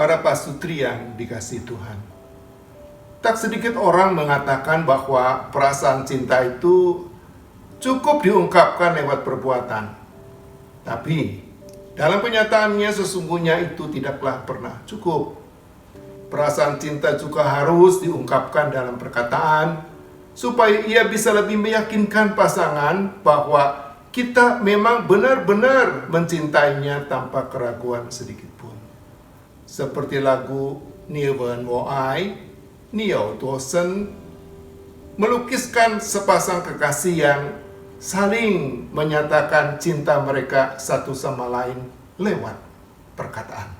Para pasutri yang dikasihi Tuhan, tak sedikit orang mengatakan bahwa perasaan cinta itu cukup diungkapkan lewat perbuatan. Tapi dalam kenyataannya sesungguhnya itu tidaklah pernah cukup. Perasaan cinta juga harus diungkapkan dalam perkataan, supaya ia bisa lebih meyakinkan pasangan bahwa kita memang benar-benar mencintainya tanpa keraguan sedikit pun. Seperti lagu Niven Wo Ai, Niao Tuosen, melukiskan sepasang kekasih yang saling menyatakan cinta mereka satu sama lain lewat perkataan.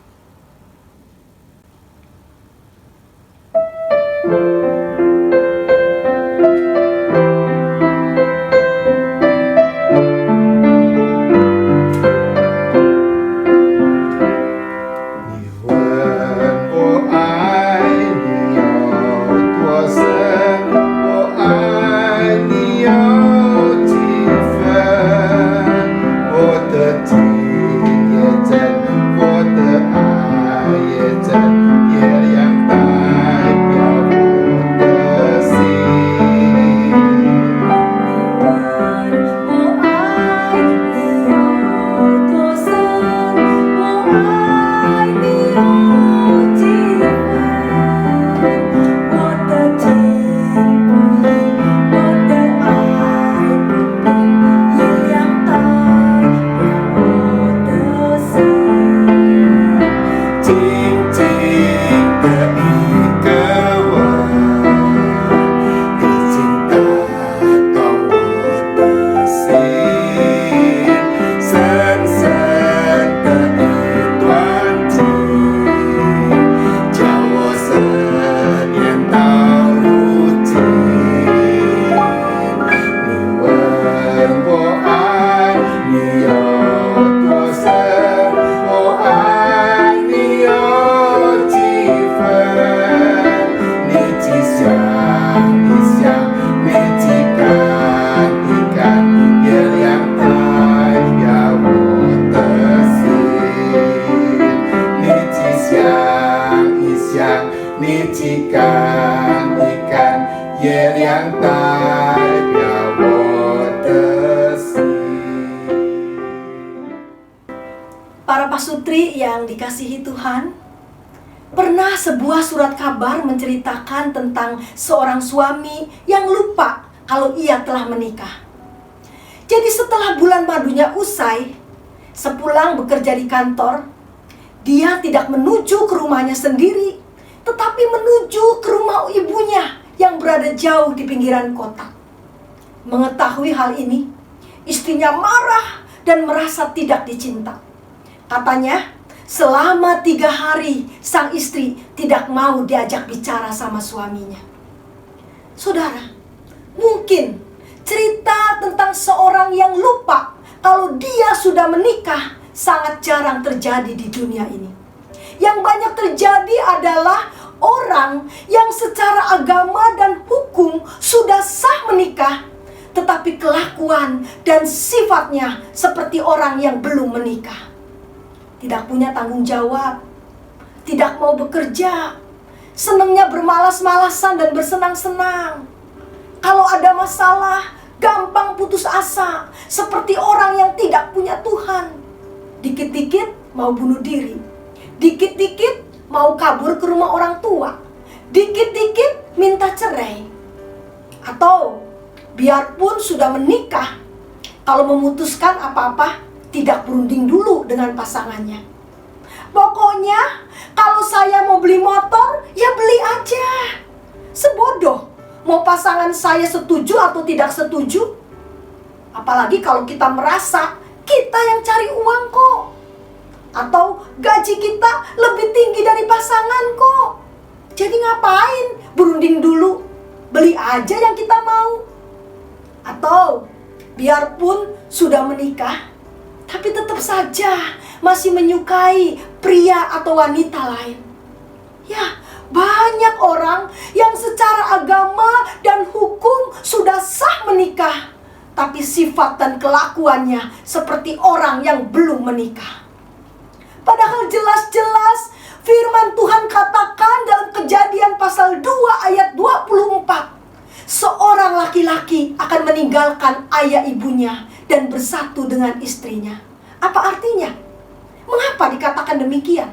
Para pasutri yang dikasihi Tuhan, pernah sebuah surat kabar menceritakan tentang seorang suami yang lupa kalau ia telah menikah. Jadi setelah bulan madunya usai, sepulang bekerja di kantor, dia tidak menuju ke rumahnya sendiri, tetapi menuju ke rumah ibunya yang berada jauh di pinggiran kota. Mengetahui hal ini, istrinya marah dan merasa tidak dicinta. Katanya, selama 3 hari sang istri tidak mau diajak bicara sama suaminya. Saudara, mungkin cerita tentang seorang yang lupa kalau dia sudah menikah sangat jarang terjadi di dunia ini. Yang banyak terjadi adalah orang yang secara agama dan hukum sudah sah menikah, tetapi kelakuan dan sifatnya seperti orang yang belum menikah. Tidak punya tanggung jawab, tidak mau bekerja, senangnya bermalas-malasan dan bersenang-senang. Kalau ada masalah, gampang putus asa, seperti orang yang tidak punya Tuhan. Dikit-dikit mau bunuh diri, dikit-dikit mau kabur ke rumah orang tua, dikit-dikit minta cerai. Atau biarpun sudah menikah, kalau memutuskan apa-apa tidak berunding dulu dengan pasangannya. Pokoknya kalau saya mau beli motor, ya beli aja. Sebodoh mau pasangan saya setuju atau tidak setuju. Apalagi kalau kita merasa kita yang cari uang kok, atau gaji kita lebih tinggi dari pasangan kok. Jadi ngapain berunding dulu? Beli aja yang kita mau. Atau biarpun sudah menikah, tapi tetap saja masih menyukai pria atau wanita lain. Ya, banyak orang yang secara agama dan hukum sudah sah menikah, tapi sifat dan kelakuannya seperti orang yang belum menikah. Padahal jelas-jelas firman Firman Tuhan katakan dalam Kejadian pasal 2 ayat 24, seorang laki-laki akan meninggalkan ayah ibunya dan bersatu dengan istrinya. Apa artinya? Mengapa dikatakan demikian?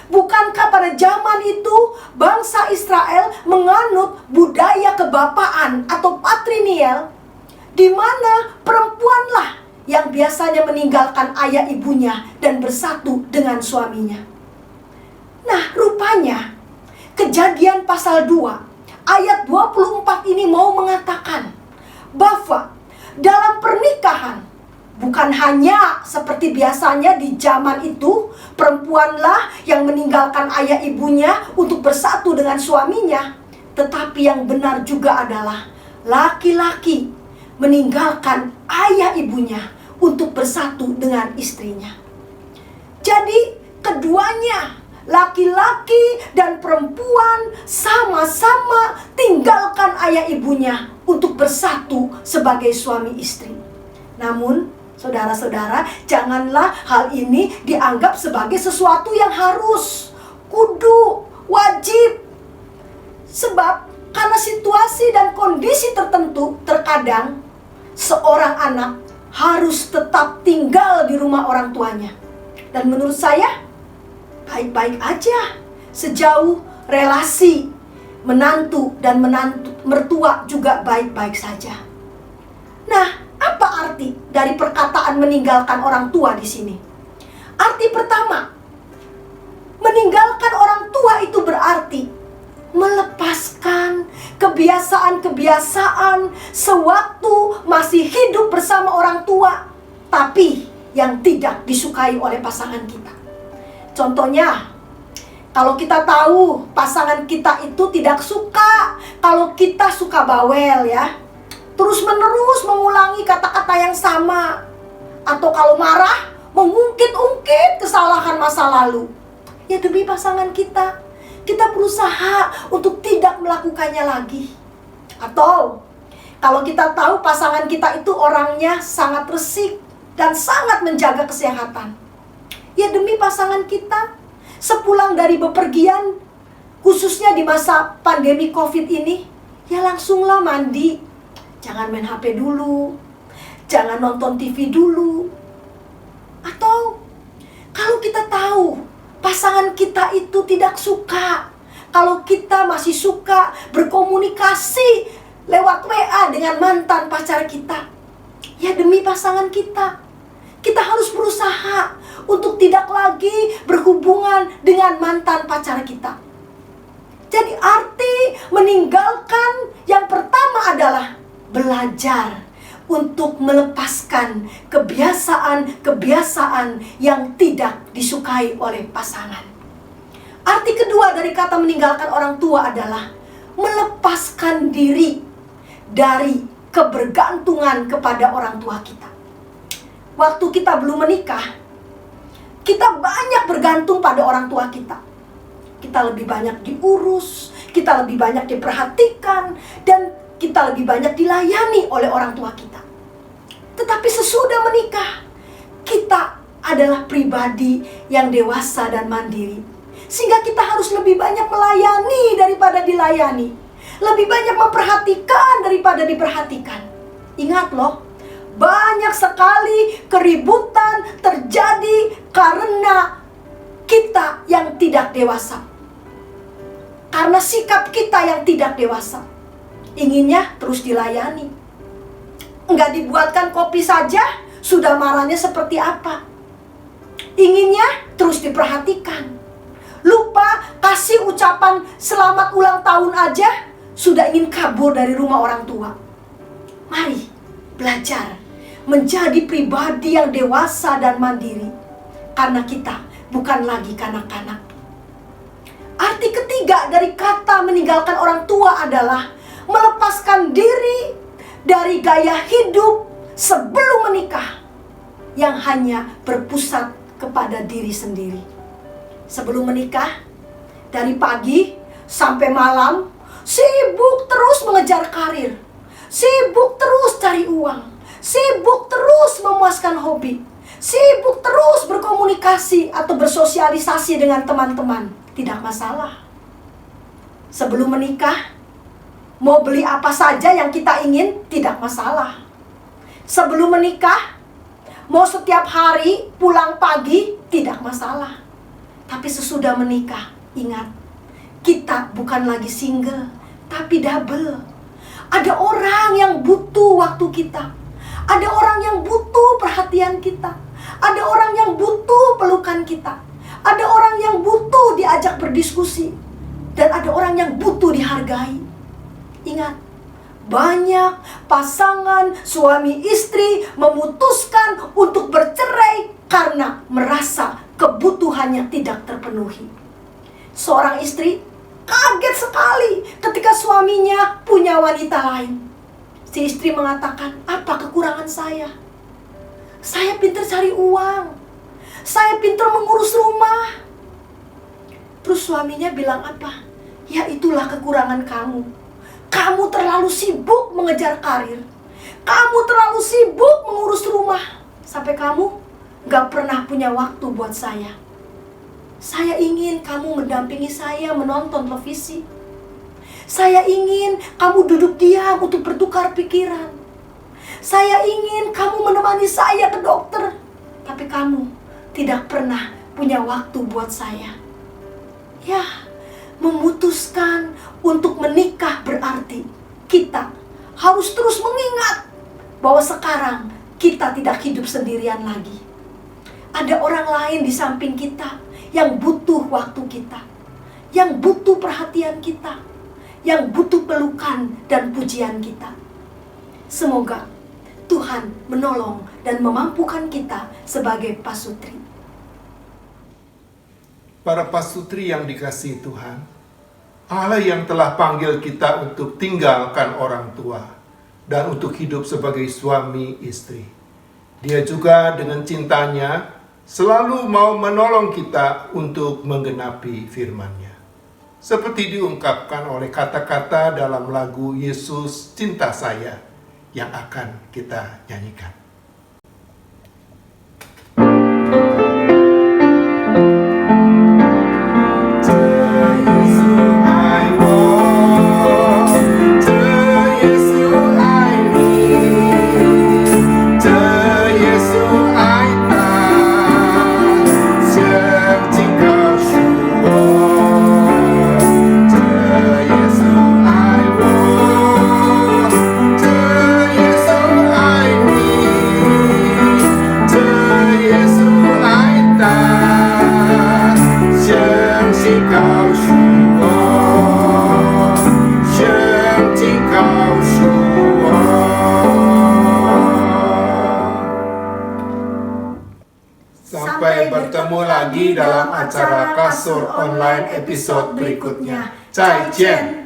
Bukankah pada zaman itu bangsa Israel menganut budaya kebapaan atau patrilineal, di mana perempuanlah yang biasanya meninggalkan ayah ibunya dan bersatu dengan suaminya? Nah, rupanya Kejadian pasal 2 ayat 24 ini mau mengatakan bahwa dalam pernikahan bukan hanya seperti biasanya di zaman itu, perempuanlah yang meninggalkan ayah ibunya untuk bersatu dengan suaminya. Tetapi yang benar juga adalah laki-laki meninggalkan ayah ibunya untuk bersatu dengan istrinya. Jadi keduanya, laki-laki dan perempuan, sama-sama tinggalkan ayah ibunya untuk bersatu sebagai suami istri. Namun, saudara-saudara, janganlah hal ini dianggap sebagai sesuatu yang harus, kudu, wajib. Sebab karena situasi dan kondisi tertentu, terkadang seorang anak harus tetap tinggal di rumah orang tuanya. Dan menurut saya, baik-baik aja sejauh relasi menantu dan mertua juga baik-baik saja. Nah, apa arti dari perkataan meninggalkan orang tua di sini? Arti pertama, meninggalkan orang tua itu berarti melepaskan kebiasaan-kebiasaan sewaktu masih hidup bersama orang tua, tapi yang tidak disukai oleh pasangan kita. Contohnya, kalau kita tahu pasangan kita itu tidak suka kalau kita suka bawel ya, terus-menerus mengulangi kata-kata yang sama, atau kalau marah mengungkit-ungkit kesalahan masa lalu. Ya demi pasangan kita berusaha untuk tidak melakukannya lagi. Atau kalau kita tahu pasangan kita itu orangnya sangat resik dan sangat menjaga kesehatan, ya demi pasangan kita, sepulang dari bepergian, khususnya di masa pandemi COVID ini, ya langsunglah mandi. Jangan main HP dulu, jangan nonton TV dulu. Atau kalau kita tahu pasangan kita itu tidak suka kalau kita masih suka berkomunikasi lewat WA dengan mantan pacar kita, ya demi pasangan kita harus berusaha untuk tidak lagi berhubungan dengan mantan pacar kita. Jadi arti meninggalkan yang pertama adalah belajar untuk melepaskan kebiasaan-kebiasaan yang tidak disukai oleh pasangan. Arti kedua dari kata meninggalkan orang tua adalah melepaskan diri dari kebergantungan kepada orang tua kita. Waktu kita belum menikah, kita banyak bergantung pada orang tua kita. Kita lebih banyak diurus, kita lebih banyak diperhatikan, dan kita lebih banyak dilayani oleh orang tua kita. Tetapi sesudah menikah, kita adalah pribadi yang dewasa dan mandiri, sehingga kita harus lebih banyak melayani daripada dilayani, lebih banyak memperhatikan daripada diperhatikan. Ingat loh, banyak sekali keributan terjadi karena kita yang tidak dewasa, karena sikap kita yang tidak dewasa. Inginnya terus dilayani, enggak dibuatkan kopi saja sudah marahnya seperti apa. Inginnya terus diperhatikan, lupa kasih ucapan selamat ulang tahun aja sudah ingin kabur dari rumah orang tua. Mari belajar menjadi pribadi yang dewasa dan mandiri, karena kita bukan lagi kanak-kanak. Arti ketiga dari kata meninggalkan orang tua adalah melepaskan diri dari gaya hidup sebelum menikah yang hanya berpusat kepada diri sendiri. Sebelum menikah, dari pagi sampai malam sibuk terus mengejar karir, sibuk terus cari uang, sibuk terus memuaskan hobi, sibuk terus berkomunikasi atau bersosialisasi dengan teman-teman, tidak masalah. Sebelum menikah, mau beli apa saja yang kita ingin, tidak masalah. Sebelum menikah, mau setiap hari pulang pagi, tidak masalah. Tapi sesudah menikah, ingat, kita bukan lagi single, tapi double. Ada orang yang butuh waktu kita. Ada orang yang butuh perhatian kita. Ada orang yang butuh pelukan kita. Ada orang yang butuh diajak berdiskusi. Dan ada orang yang butuh dihargai. Ingat, banyak pasangan suami istri memutuskan untuk bercerai karena merasa kebutuhannya tidak terpenuhi. Seorang istri kaget sekali ketika suaminya punya wanita lain. Si istri mengatakan, apa kekurangan saya? Saya pintar cari uang. Saya pintar mengurus rumah. Terus suaminya bilang apa? Ya itulah kekurangan kamu. Kamu terlalu sibuk mengejar karir. Kamu terlalu sibuk mengurus rumah. Sampai kamu gak pernah punya waktu buat saya. Saya ingin kamu mendampingi saya menonton televisi. Saya ingin kamu duduk diam untuk bertukar pikiran. Saya ingin kamu menemani saya ke dokter. Tapi kamu tidak pernah punya waktu buat saya. Ya, memutuskan untuk menikah berarti kita harus terus mengingat bahwa sekarang kita tidak hidup sendirian lagi. Ada orang lain di samping kita yang butuh waktu kita, yang butuh perhatian kita, yang butuh pelukan dan pujian kita. Semoga Tuhan menolong dan memampukan kita sebagai pasutri. Para pasutri yang dikasihi Tuhan, Allah yang telah panggil kita untuk tinggalkan orang tua dan untuk hidup sebagai suami istri. Dia juga dengan cintanya selalu mau menolong kita untuk menggenapi firman-Nya. Seperti diungkapkan oleh kata-kata dalam lagu Yesus Cinta Saya yang akan kita nyanyikan. Sampai bertemu lagi dalam acara Kasur Online episode berikutnya. Zaijian.